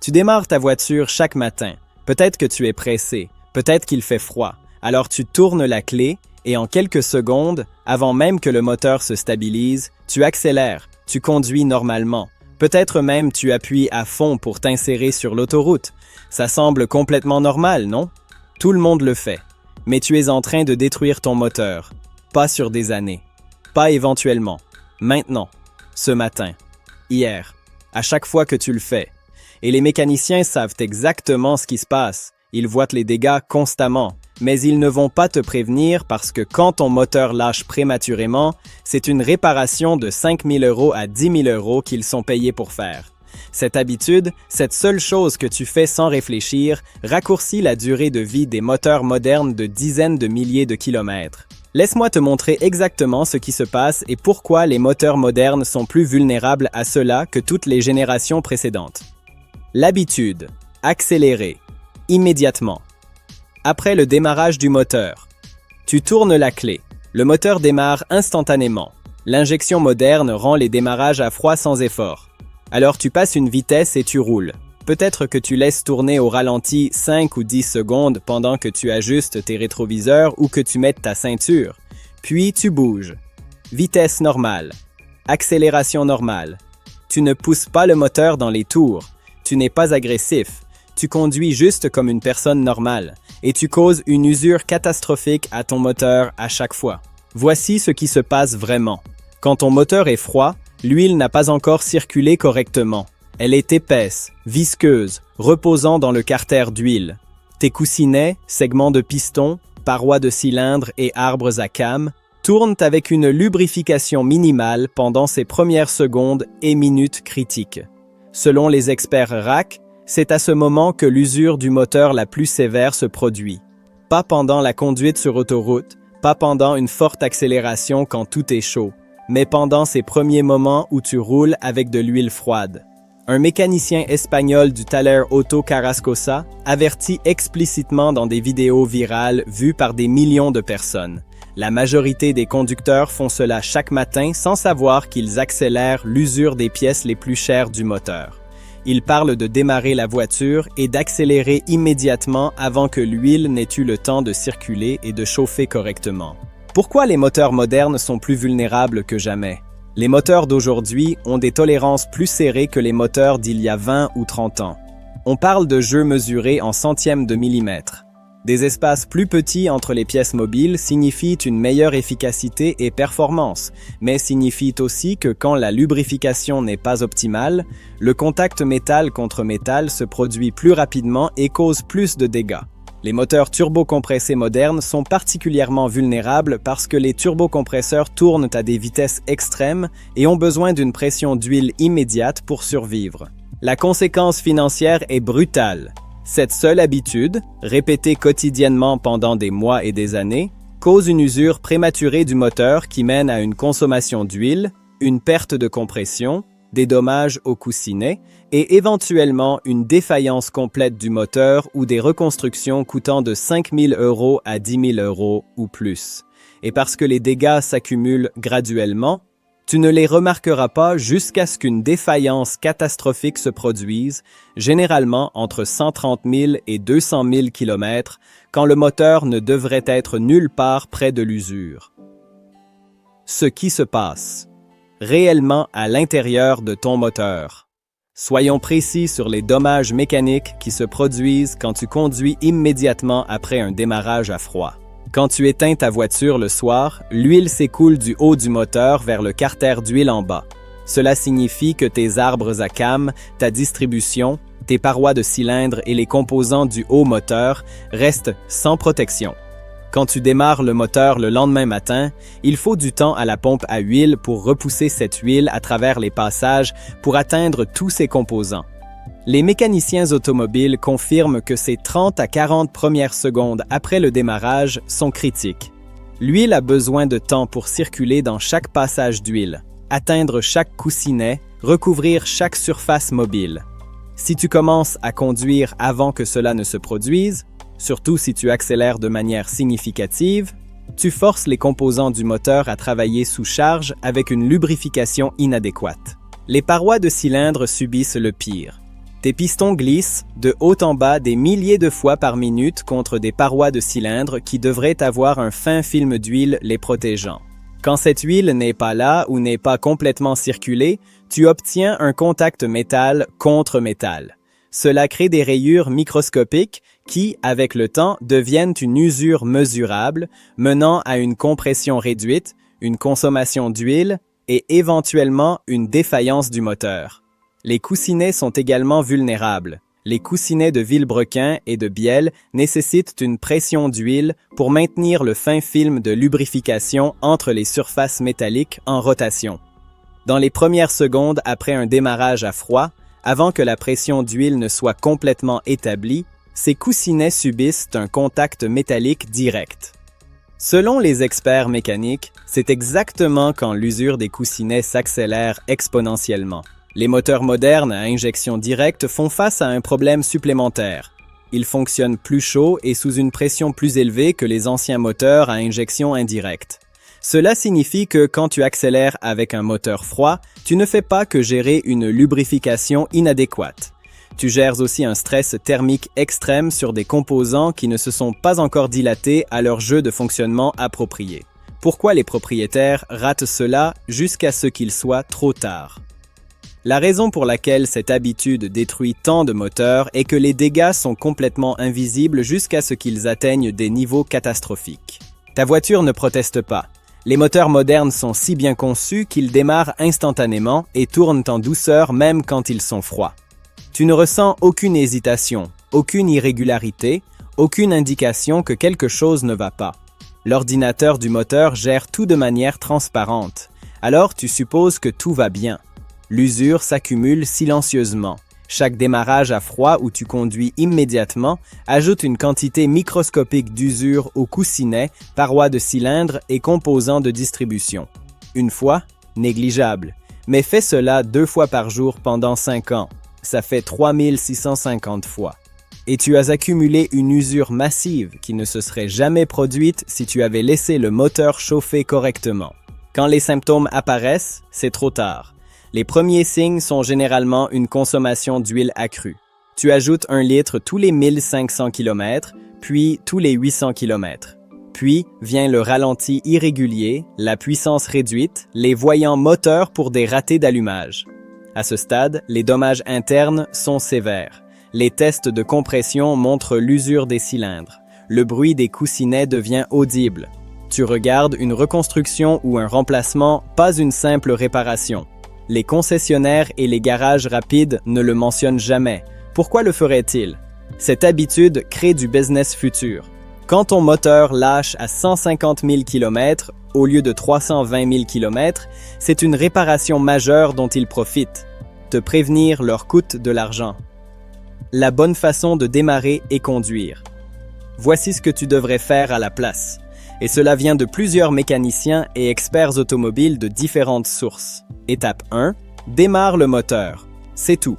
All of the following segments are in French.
Tu démarres ta voiture chaque matin. Peut-être que tu es pressé, peut-être qu'il fait froid. Alors tu tournes la clé et en quelques secondes, avant même que le moteur se stabilise, tu accélères, tu conduis normalement. Peut-être même tu appuies à fond pour t'insérer sur l'autoroute. Ça semble complètement normal, non? Tout le monde le fait. Mais tu es en train de détruire ton moteur. Pas sur des années. Pas éventuellement. Maintenant. Ce matin. Hier. À chaque fois que tu le fais. Et les mécaniciens savent exactement ce qui se passe. Ils voient les dégâts constamment. Mais ils ne vont pas te prévenir parce que quand ton moteur lâche prématurément, c'est une réparation de 5 000 € à 10 000 € qu'ils sont payés pour faire. Cette habitude, cette seule chose que tu fais sans réfléchir, raccourcit la durée de vie des moteurs modernes de dizaines de milliers de kilomètres. Laisse-moi te montrer exactement ce qui se passe et pourquoi les moteurs modernes sont plus vulnérables à cela que toutes les générations précédentes. L'habitude. Accélérer. Immédiatement. Après le démarrage du moteur. Tu tournes la clé. Le moteur démarre instantanément. L'injection moderne rend les démarrages à froid sans effort. Alors tu passes une vitesse et tu roules. Peut-être que tu laisses tourner au ralenti 5 ou 10 secondes pendant que tu ajustes tes rétroviseurs ou que tu mettes ta ceinture. Puis tu bouges. Vitesse normale. Accélération normale. Tu ne pousses pas le moteur dans les tours. Tu n'es pas agressif. Tu conduis juste comme une personne normale. Et tu causes une usure catastrophique à ton moteur à chaque fois. Voici ce qui se passe vraiment. Quand ton moteur est froid, l'huile n'a pas encore circulé correctement. Elle est épaisse, visqueuse, reposant dans le carter d'huile. Tes coussinets, segments de piston, parois de cylindre et arbres à cames tournent avec une lubrification minimale pendant ces premières secondes et minutes critiques. Selon les experts RAC, c'est à ce moment que l'usure du moteur la plus sévère se produit. Pas pendant la conduite sur autoroute, pas pendant une forte accélération quand tout est chaud, mais pendant ces premiers moments où tu roules avec de l'huile froide. Un mécanicien espagnol du Taller Auto Carrascosa avertit explicitement dans des vidéos virales vues par des millions de personnes. La majorité des conducteurs font cela chaque matin sans savoir qu'ils accélèrent l'usure des pièces les plus chères du moteur. Il parle de démarrer la voiture et d'accélérer immédiatement avant que l'huile n'ait eu le temps de circuler et de chauffer correctement. Pourquoi les moteurs modernes sont plus vulnérables que jamais? Les moteurs d'aujourd'hui ont des tolérances plus serrées que les moteurs d'il y a 20 ou 30 ans. On parle de jeux mesurés en centièmes de millimètre. Des espaces plus petits entre les pièces mobiles signifient une meilleure efficacité et performance, mais signifient aussi que quand la lubrification n'est pas optimale, le contact métal contre métal se produit plus rapidement et cause plus de dégâts. Les moteurs turbocompressés modernes sont particulièrement vulnérables parce que les turbocompresseurs tournent à des vitesses extrêmes et ont besoin d'une pression d'huile immédiate pour survivre. La conséquence financière est brutale. Cette seule habitude, répétée quotidiennement pendant des mois et des années, cause une usure prématurée du moteur qui mène à une consommation d'huile, une perte de compression, des dommages aux coussinets et éventuellement une défaillance complète du moteur ou des reconstructions coûtant de 5 000 € à 10 000 € ou plus. Et parce que les dégâts s'accumulent graduellement, tu ne les remarqueras pas jusqu'à ce qu'une défaillance catastrophique se produise, généralement entre 130 000 et 200 000 km, quand le moteur ne devrait être nulle part près de l'usure. Ce qui se passe réellement à l'intérieur de ton moteur. Soyons précis sur les dommages mécaniques qui se produisent quand tu conduis immédiatement après un démarrage à froid. Quand tu éteins ta voiture le soir, l'huile s'écoule du haut du moteur vers le carter d'huile en bas. Cela signifie que tes arbres à cames, ta distribution, tes parois de cylindre et les composants du haut moteur restent sans protection. Quand tu démarres le moteur le lendemain matin, il faut du temps à la pompe à huile pour repousser cette huile à travers les passages pour atteindre tous ses composants. Les mécaniciens automobiles confirment que ces 30 à 40 premières secondes après le démarrage sont critiques. L'huile a besoin de temps pour circuler dans chaque passage d'huile, atteindre chaque coussinet, recouvrir chaque surface mobile. Si tu commences à conduire avant que cela ne se produise, surtout si tu accélères de manière significative, tu forces les composants du moteur à travailler sous charge avec une lubrification inadéquate. Les parois de cylindre subissent le pire. Tes pistons glissent de haut en bas des milliers de fois par minute contre des parois de cylindre qui devraient avoir un fin film d'huile les protégeant. Quand cette huile n'est pas là ou n'est pas complètement circulée, tu obtiens un contact métal contre métal. Cela crée des rayures microscopiques qui, avec le temps, deviennent une usure mesurable, menant à une compression réduite, une consommation d'huile et éventuellement une défaillance du moteur. Les coussinets sont également vulnérables. Les coussinets de vilebrequin et de bielle nécessitent une pression d'huile pour maintenir le fin film de lubrification entre les surfaces métalliques en rotation. Dans les premières secondes après un démarrage à froid, avant que la pression d'huile ne soit complètement établie, ces coussinets subissent un contact métallique direct. Selon les experts mécaniques, c'est exactement quand l'usure des coussinets s'accélère exponentiellement. Les moteurs modernes à injection directe font face à un problème supplémentaire. Ils fonctionnent plus chaud et sous une pression plus élevée que les anciens moteurs à injection indirecte. Cela signifie que quand tu accélères avec un moteur froid, tu ne fais pas que gérer une lubrification inadéquate. Tu gères aussi un stress thermique extrême sur des composants qui ne se sont pas encore dilatés à leur jeu de fonctionnement approprié. Pourquoi les propriétaires ratent cela jusqu'à ce qu'il soit trop tard? La raison pour laquelle cette habitude détruit tant de moteurs est que les dégâts sont complètement invisibles jusqu'à ce qu'ils atteignent des niveaux catastrophiques. Ta voiture ne proteste pas. Les moteurs modernes sont si bien conçus qu'ils démarrent instantanément et tournent en douceur même quand ils sont froids. Tu ne ressens aucune hésitation, aucune irrégularité, aucune indication que quelque chose ne va pas. L'ordinateur du moteur gère tout de manière transparente. Alors tu supposes que tout va bien. L'usure s'accumule silencieusement. Chaque démarrage à froid où tu conduis immédiatement ajoute une quantité microscopique d'usure aux coussinets, parois de cylindre et composants de distribution. Une fois, négligeable. Mais fais cela 2 fois par jour pendant 5 ans. Ça fait 3650 fois. Et tu as accumulé une usure massive qui ne se serait jamais produite si tu avais laissé le moteur chauffer correctement. Quand les symptômes apparaissent, c'est trop tard. Les premiers signes sont généralement une consommation d'huile accrue. Tu ajoutes 1 litre tous les 1500 km, puis tous les 800 km. Puis vient le ralenti irrégulier, la puissance réduite, les voyants moteurs pour des ratés d'allumage. À ce stade, les dommages internes sont sévères. Les tests de compression montrent l'usure des cylindres. Le bruit des coussinets devient audible. Tu regardes une reconstruction ou un remplacement, pas une simple réparation. Les concessionnaires et les garages rapides ne le mentionnent jamais. Pourquoi le feraient-ils? Cette habitude crée du business futur. Quand ton moteur lâche à 150 000 km au lieu de 320 000 km, c'est une réparation majeure dont ils profitent. Te prévenir leur coûte de l'argent. La bonne façon de démarrer et conduire. Voici ce que tu devrais faire à la place. Et cela vient de plusieurs mécaniciens et experts automobiles de différentes sources. Étape 1. Démarre le moteur. C'est tout.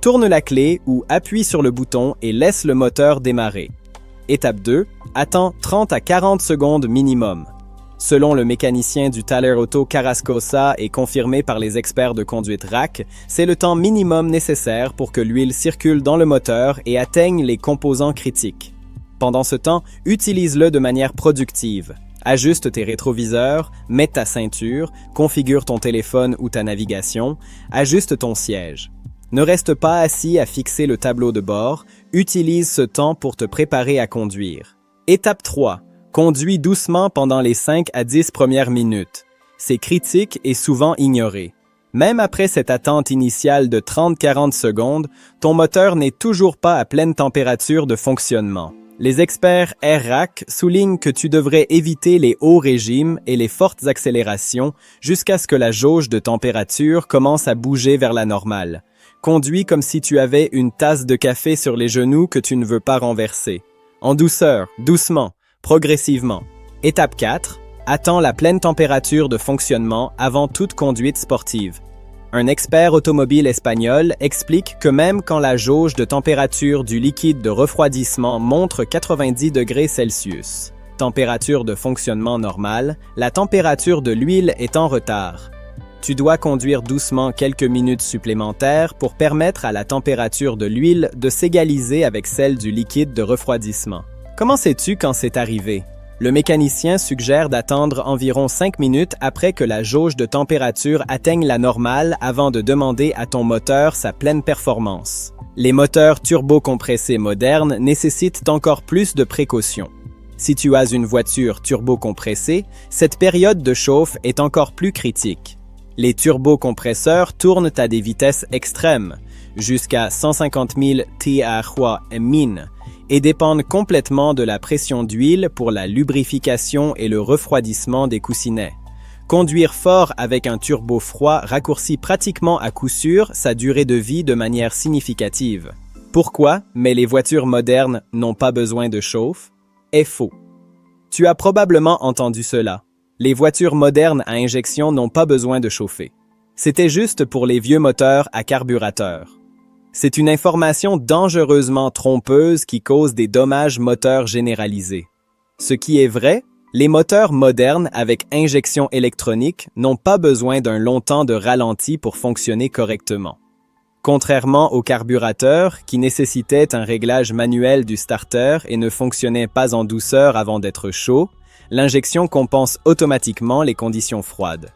Tourne la clé ou appuie sur le bouton et laisse le moteur démarrer. Étape 2. Attends 30 à 40 secondes minimum. Selon le mécanicien du Taller Auto Carrascosa et confirmé par les experts de conduite RAC, c'est le temps minimum nécessaire pour que l'huile circule dans le moteur et atteigne les composants critiques. Pendant ce temps, utilise-le de manière productive. Ajuste tes rétroviseurs, mets ta ceinture, configure ton téléphone ou ta navigation, ajuste ton siège. Ne reste pas assis à fixer le tableau de bord, utilise ce temps pour te préparer à conduire. Étape 3. Conduis doucement pendant les 5 à 10 premières minutes. C'est critique et souvent ignoré. Même après cette attente initiale de 30-40 secondes, ton moteur n'est toujours pas à pleine température de fonctionnement. Les experts AirRack soulignent que tu devrais éviter les hauts régimes et les fortes accélérations jusqu'à ce que la jauge de température commence à bouger vers la normale. Conduis comme si tu avais une tasse de café sur les genoux que tu ne veux pas renverser. En douceur, doucement, progressivement. Étape 4. Attends la pleine température de fonctionnement avant toute conduite sportive. Un expert automobile espagnol explique que même quand la jauge de température du liquide de refroidissement montre 90 degrés Celsius, température de fonctionnement normale, la température de l'huile est en retard. Tu dois conduire doucement quelques minutes supplémentaires pour permettre à la température de l'huile de s'égaliser avec celle du liquide de refroidissement. Comment sais-tu quand c'est arrivé? Le mécanicien suggère d'attendre environ 5 minutes après que la jauge de température atteigne la normale avant de demander à ton moteur sa pleine performance. Les moteurs turbocompressés modernes nécessitent encore plus de précautions. Si tu as une voiture turbocompressée, cette période de chauffe est encore plus critique. Les turbocompresseurs tournent à des vitesses extrêmes, jusqu'à 150 000 TH/min, et dépendent complètement de la pression d'huile pour la lubrification et le refroidissement des coussinets. Conduire fort avec un turbo froid raccourcit pratiquement à coup sûr sa durée de vie de manière significative. Pourquoi, mais les voitures modernes n'ont pas besoin de chauffe? Est faux. Tu as probablement entendu cela. Les voitures modernes à injection n'ont pas besoin de chauffer. C'était juste pour les vieux moteurs à carburateur. C'est une information dangereusement trompeuse qui cause des dommages moteurs généralisés. Ce qui est vrai, les moteurs modernes avec injection électronique n'ont pas besoin d'un long temps de ralenti pour fonctionner correctement. Contrairement aux carburateurs, qui nécessitaient un réglage manuel du starter et ne fonctionnaient pas en douceur avant d'être chauds, l'injection compense automatiquement les conditions froides.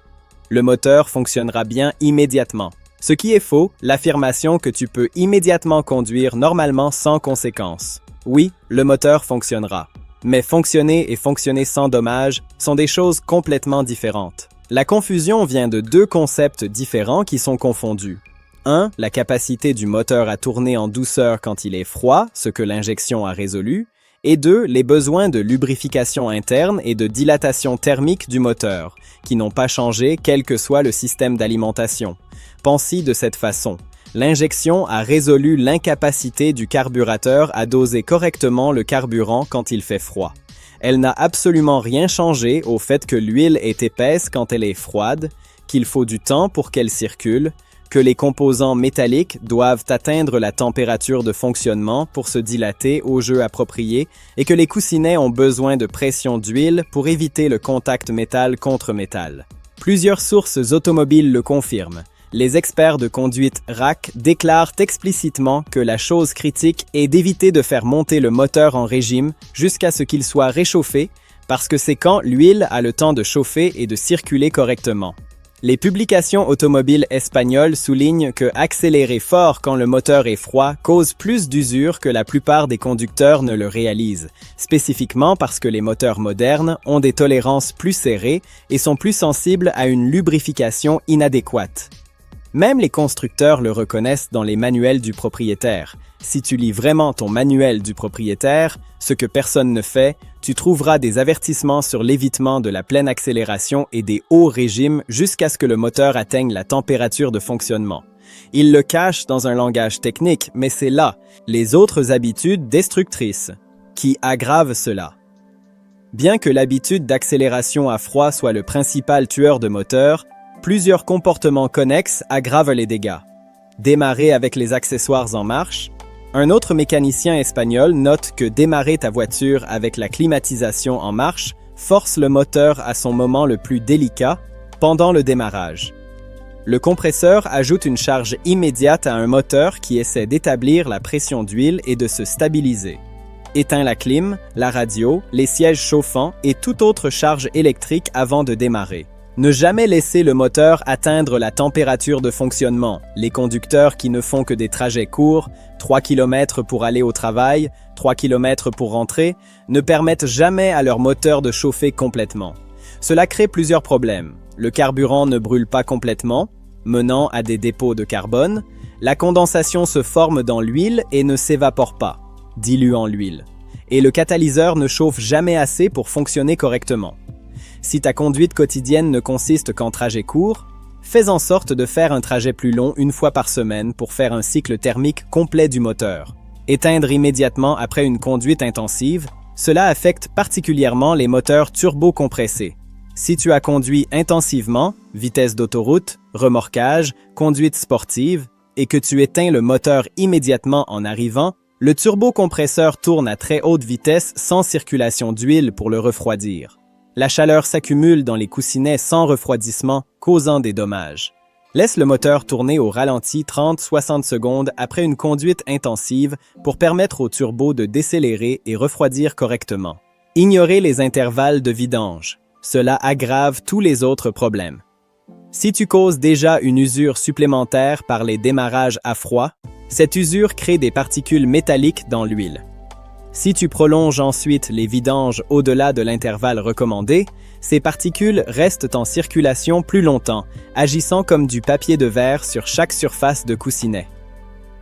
Le moteur fonctionnera bien immédiatement. Ce qui est faux, l'affirmation que tu peux immédiatement conduire normalement sans conséquence. Oui, le moteur fonctionnera. Mais fonctionner et fonctionner sans dommage sont des choses complètement différentes. La confusion vient de deux concepts différents qui sont confondus. 1. La capacité du moteur à tourner en douceur quand il est froid, ce que l'injection a résolu. Et 2. Les besoins de lubrification interne et de dilatation thermique du moteur, qui n'ont pas changé quel que soit le système d'alimentation. Pense-y de cette façon. L'injection a résolu l'incapacité du carburateur à doser correctement le carburant quand il fait froid. Elle n'a absolument rien changé au fait que l'huile est épaisse quand elle est froide, qu'il faut du temps pour qu'elle circule, que les composants métalliques doivent atteindre la température de fonctionnement pour se dilater au jeu approprié et que les coussinets ont besoin de pression d'huile pour éviter le contact métal contre métal. Plusieurs sources automobiles le confirment. Les experts de conduite RAC déclarent explicitement que la chose critique est d'éviter de faire monter le moteur en régime jusqu'à ce qu'il soit réchauffé parce que c'est quand l'huile a le temps de chauffer et de circuler correctement. Les publications automobiles espagnoles soulignent que accélérer fort quand le moteur est froid cause plus d'usure que la plupart des conducteurs ne le réalisent, spécifiquement parce que les moteurs modernes ont des tolérances plus serrées et sont plus sensibles à une lubrification inadéquate. Même les constructeurs le reconnaissent dans les manuels du propriétaire. Si tu lis vraiment ton manuel du propriétaire, ce que personne ne fait, tu trouveras des avertissements sur l'évitement de la pleine accélération et des hauts régimes jusqu'à ce que le moteur atteigne la température de fonctionnement. Il le cache dans un langage technique, mais c'est là, les autres habitudes destructrices, qui aggravent cela. Bien que l'habitude d'accélération à froid soit le principal tueur de moteur, plusieurs comportements connexes aggravent les dégâts. Démarrer avec les accessoires en marche. Un autre mécanicien espagnol note que démarrer ta voiture avec la climatisation en marche force le moteur à son moment le plus délicat, pendant le démarrage. Le compresseur ajoute une charge immédiate à un moteur qui essaie d'établir la pression d'huile et de se stabiliser. Éteins la clim, la radio, les sièges chauffants et toute autre charge électrique avant de démarrer. Ne jamais laisser le moteur atteindre la température de fonctionnement. Les conducteurs qui ne font que des trajets courts, 3 km pour aller au travail, 3 km pour rentrer, ne permettent jamais à leur moteur de chauffer complètement. Cela crée plusieurs problèmes. Le carburant ne brûle pas complètement, menant à des dépôts de carbone. La condensation se forme dans l'huile et ne s'évapore pas, diluant l'huile. Et le catalyseur ne chauffe jamais assez pour fonctionner correctement. Si ta conduite quotidienne ne consiste qu'en trajets courts, fais en sorte de faire un trajet plus long une fois par semaine pour faire un cycle thermique complet du moteur. Éteindre immédiatement après une conduite intensive, cela affecte particulièrement les moteurs turbo-compressés. Si tu as conduit intensivement, vitesse d'autoroute, remorquage, conduite sportive, et que tu éteins le moteur immédiatement en arrivant, le turbocompresseur tourne à très haute vitesse sans circulation d'huile pour le refroidir. La chaleur s'accumule dans les coussinets sans refroidissement, causant des dommages. Laisse le moteur tourner au ralenti 30-60 secondes après une conduite intensive pour permettre au turbo de décélérer et refroidir correctement. Ignorez les intervalles de vidange. Cela aggrave tous les autres problèmes. Si tu causes déjà une usure supplémentaire par les démarrages à froid, cette usure crée des particules métalliques dans l'huile. Si tu prolonges ensuite les vidanges au-delà de l'intervalle recommandé, ces particules restent en circulation plus longtemps, agissant comme du papier de verre sur chaque surface de coussinet.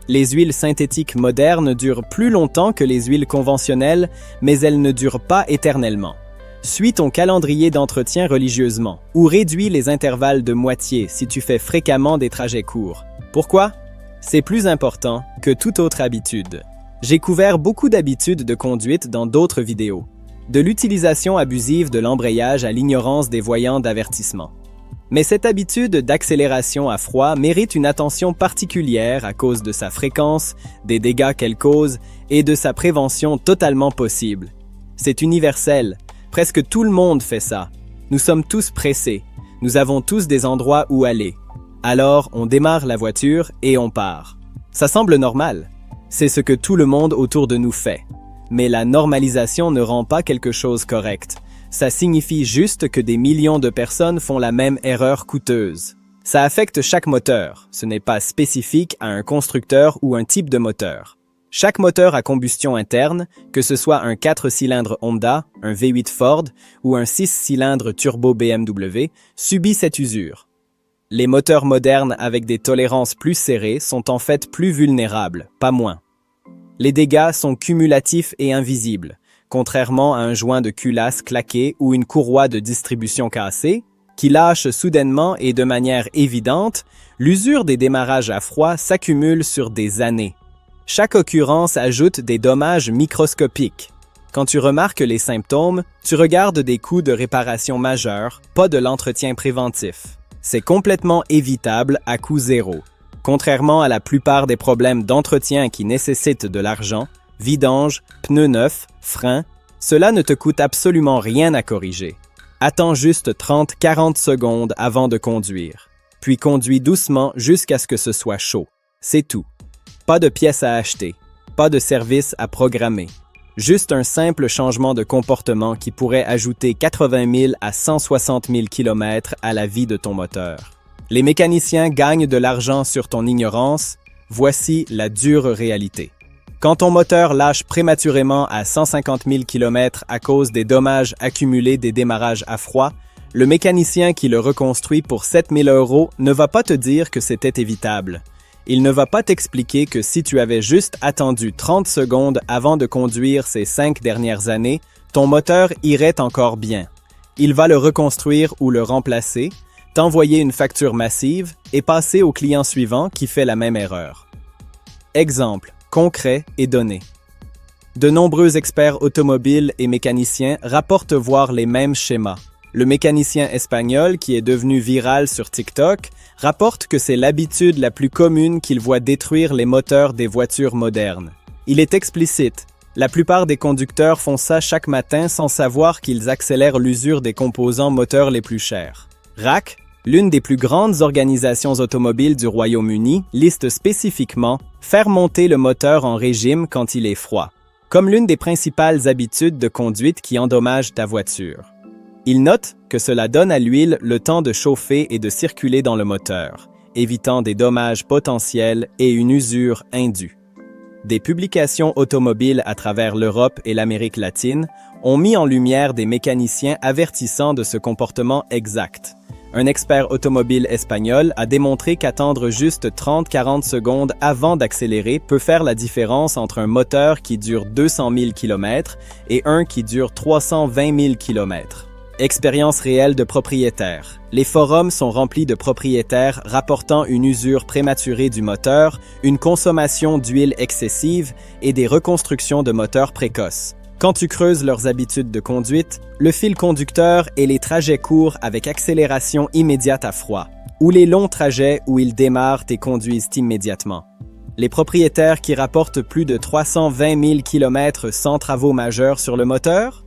Les huiles synthétiques modernes durent plus longtemps que les huiles conventionnelles, mais elles ne durent pas éternellement. Suis ton calendrier d'entretien religieusement ou réduis les intervalles de moitié si tu fais fréquemment des trajets courts. Pourquoi? C'est plus important que toute autre habitude. J'ai couvert beaucoup d'habitudes de conduite dans d'autres vidéos, de l'utilisation abusive de l'embrayage à l'ignorance des voyants d'avertissement. Mais cette habitude d'accélération à froid mérite une attention particulière à cause de sa fréquence, des dégâts qu'elle cause et de sa prévention totalement possible. C'est universel, presque tout le monde fait ça. Nous sommes tous pressés, nous avons tous des endroits où aller. Alors, on démarre la voiture et on part. Ça semble normal. C'est ce que tout le monde autour de nous fait. Mais la normalisation ne rend pas quelque chose correct. Ça signifie juste que des millions de personnes font la même erreur coûteuse. Ça affecte chaque moteur. Ce n'est pas spécifique à un constructeur ou un type de moteur. Chaque moteur à combustion interne, que ce soit un 4 cylindres Honda, un V8 Ford ou un 6 cylindres turbo BMW, subit cette usure. Les moteurs modernes avec des tolérances plus serrées sont en fait plus vulnérables, pas moins. Les dégâts sont cumulatifs et invisibles, contrairement à un joint de culasse claqué ou une courroie de distribution cassée, qui lâche soudainement et de manière évidente, l'usure des démarrages à froid s'accumule sur des années. Chaque occurrence ajoute des dommages microscopiques. Quand tu remarques les symptômes, tu regardes des coûts de réparation majeurs, pas de l'entretien préventif. C'est complètement évitable à coût zéro. Contrairement à la plupart des problèmes d'entretien qui nécessitent de l'argent, vidange, pneus neufs, freins, cela ne te coûte absolument rien à corriger. Attends juste 30-40 secondes avant de conduire. Puis conduis doucement jusqu'à ce que ce soit chaud. C'est tout. Pas de pièces à acheter, pas de service à programmer. Juste un simple changement de comportement qui pourrait ajouter 80 000 à 160 000 km à la vie de ton moteur. Les mécaniciens gagnent de l'argent sur ton ignorance. Voici la dure réalité. Quand ton moteur lâche prématurément à 150 000 km à cause des dommages accumulés des démarrages à froid, le mécanicien qui le reconstruit pour 7 000 € ne va pas te dire que c'était évitable. Il ne va pas t'expliquer que si tu avais juste attendu 30 secondes avant de conduire ces 5 dernières années, ton moteur irait encore bien. Il va le reconstruire ou le remplacer, t'envoyer une facture massive et passer au client suivant qui fait la même erreur. Exemple, concret et donné. De nombreux experts automobiles et mécaniciens rapportent voir les mêmes schémas. Le mécanicien espagnol, qui est devenu viral sur TikTok, rapporte que c'est l'habitude la plus commune qu'il voit détruire les moteurs des voitures modernes. Il est explicite. La plupart des conducteurs font ça chaque matin sans savoir qu'ils accélèrent l'usure des composants moteurs les plus chers. RAC, l'une des plus grandes organisations automobiles du Royaume-Uni, liste spécifiquement « faire monter le moteur en régime quand il est froid », comme l'une des principales habitudes de conduite qui endommagent ta voiture. Il note que cela donne à l'huile le temps de chauffer et de circuler dans le moteur, évitant des dommages potentiels et une usure indue. Des publications automobiles à travers l'Europe et l'Amérique latine ont mis en lumière des mécaniciens avertissant de ce comportement exact. Un expert automobile espagnol a démontré qu'attendre juste 30-40 secondes avant d'accélérer peut faire la différence entre un moteur qui dure 200 000 km et un qui dure 320 000 km. Expérience réelle de propriétaires. Les forums sont remplis de propriétaires rapportant une usure prématurée du moteur, une consommation d'huile excessive et des reconstructions de moteurs précoces. Quand tu creuses leurs habitudes de conduite, le fil conducteur est les trajets courts avec accélération immédiate à froid, ou les longs trajets où ils démarrent et conduisent immédiatement. Les propriétaires qui rapportent plus de 320 000 km sans travaux majeurs sur le moteur?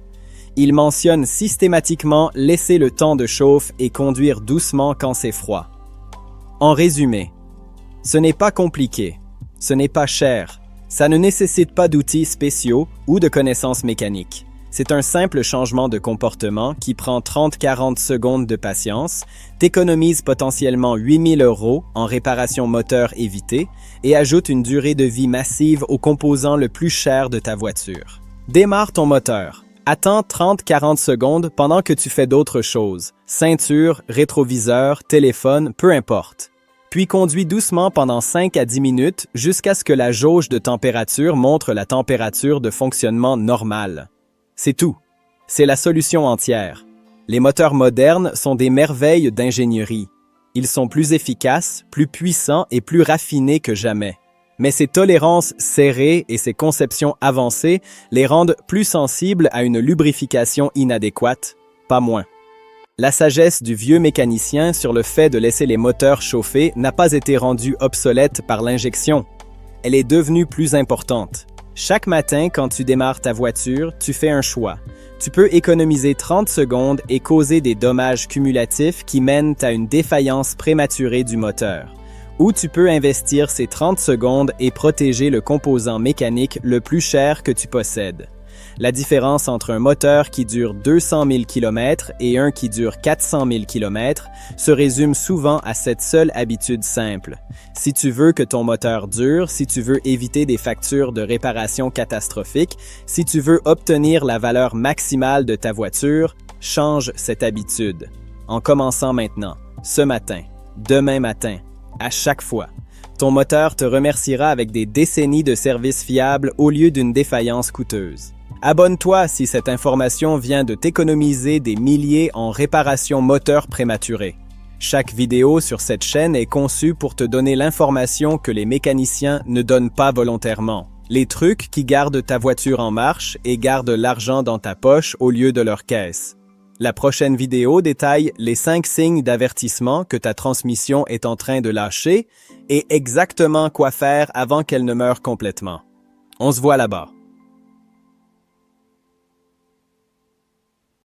Il mentionne systématiquement laisser le temps de chauffe et conduire doucement quand c'est froid. En résumé, ce n'est pas compliqué, ce n'est pas cher, ça ne nécessite pas d'outils spéciaux ou de connaissances mécaniques. C'est un simple changement de comportement qui prend 30-40 secondes de patience, t'économise potentiellement 8 000 € en réparation moteur évitée et ajoute une durée de vie massive au composant le plus cher de ta voiture. Démarre ton moteur. Attends 30-40 secondes pendant que tu fais d'autres choses, ceinture, rétroviseur, téléphone, peu importe. Puis conduis doucement pendant 5 à 10 minutes jusqu'à ce que la jauge de température montre la température de fonctionnement normale. C'est tout. C'est la solution entière. Les moteurs modernes sont des merveilles d'ingénierie. Ils sont plus efficaces, plus puissants et plus raffinés que jamais. Mais ces tolérances serrées et ces conceptions avancées les rendent plus sensibles à une lubrification inadéquate, pas moins. La sagesse du vieux mécanicien sur le fait de laisser les moteurs chauffer n'a pas été rendue obsolète par l'injection. Elle est devenue plus importante. Chaque matin, quand tu démarres ta voiture, tu fais un choix. Tu peux économiser 30 secondes et causer des dommages cumulatifs qui mènent à une défaillance prématurée du moteur. Ou tu peux investir ces 30 secondes et protéger le composant mécanique le plus cher que tu possèdes. La différence entre un moteur qui dure 200 000 km et un qui dure 400 000 km se résume souvent à cette seule habitude simple. Si tu veux que ton moteur dure, si tu veux éviter des factures de réparation catastrophiques, si tu veux obtenir la valeur maximale de ta voiture, change cette habitude. En commençant maintenant, ce matin, demain matin, à chaque fois. Ton moteur te remerciera avec des décennies de services fiables au lieu d'une défaillance coûteuse. Abonne-toi si cette information vient de t'économiser des milliers en réparation moteur prématurée. Chaque vidéo sur cette chaîne est conçue pour te donner l'information que les mécaniciens ne donnent pas volontairement. Les trucs qui gardent ta voiture en marche et gardent l'argent dans ta poche au lieu de leur caisse. La prochaine vidéo détaille les 5 signes d'avertissement que ta transmission est en train de lâcher et exactement quoi faire avant qu'elle ne meure complètement. On se voit là-bas.